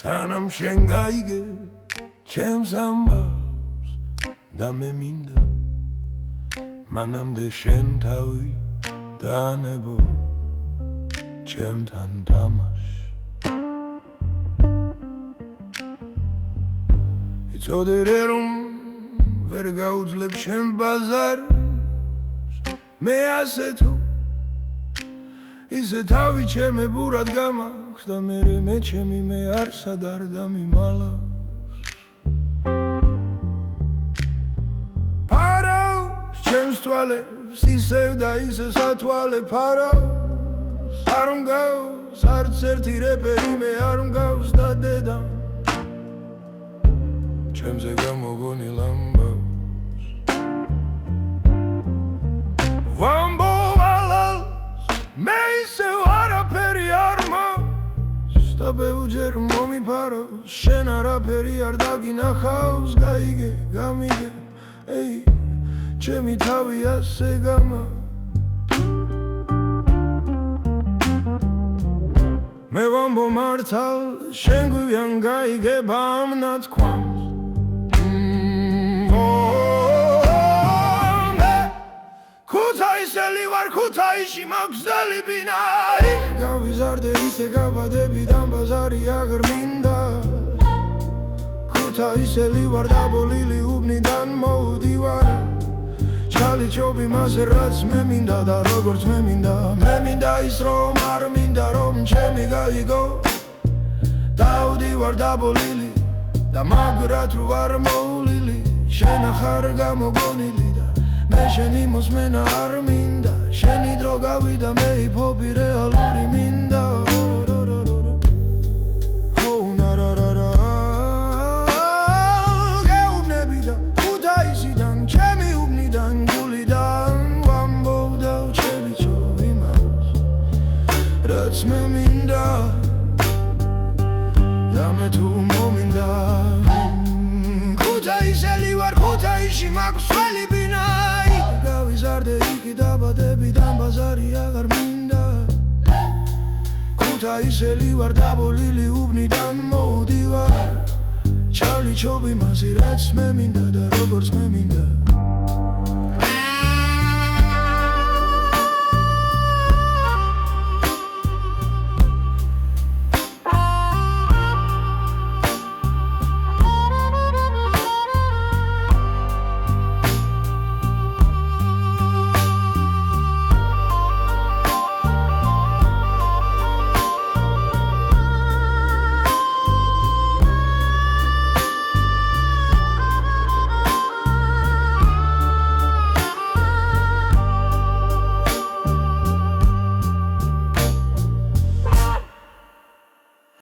სანამ შენ გაიგე ჩემს ამბავს და მე მინდა მანამდე შენ თავი დაანებო ჩემთან თამაში იცოდე რომ ვერ გაუძლებ შენ ბაზარს მე ასე თუ ისე თავი ჩემებურად გამაქვს და მე ჩემი მე არსად არ დამიმალავს ფარავს ჩემს თვალებს ისევ და ისე სათვალე ფარავს არ მგავს არც ერთი რეპერი მე არ მგავს და დედა ჩემზე გამოგონილ ამბავს ვამბოვალალს მე ისევ არაფერი არ მაქვს და ბევრჯერ მომიფარავს შენ არაფერი არ დაგინახავს გაიგე გამიგე ეი ჩემი თავი ასე მე ვამბო მართალ შენ გვიან გაიგებ ამ ნათქვამს ქუთაისელი ვარ ქუთაისში მაქვს ძელი ბინაი გავიზარდე ისე გავადები დამბაზარი აღარ მინდა ქუთაისელი ვარ დაბოლილი უბნიდან მოვდივარ ჩალიჩობი მასე რაც მე მინდა და როგორც მე მინდა ის რომ არ მინდა რომ ჩემი გაიგო დავდივარ დაბოლილი და მაგრად რო არ მოვლილი შენ ახარ გამოგონილი და მე შენი მოსმენა არ მინდა შენი დრო გავიდა მე ჰიპ-ჰოპი რეალური მინდა გეუბნები და ქუთაისიდან ჩემი უბნიდან გულიდან ვამბობ და ვჩელიჩო იმას რაც მე მინდა და მე თუ მომინდა ქუთაისელი ვარ ქუთაისში მაქვს ძველი ბინაი გავიზარდე იქ დაბადები დამბაზარი აღარ მინდა ქუთაისელი ვარ დაბოლილი უბნიდან მოვდივარ ჩალიჩობი მასე რაც მე მინდა და როგორც მე მინდა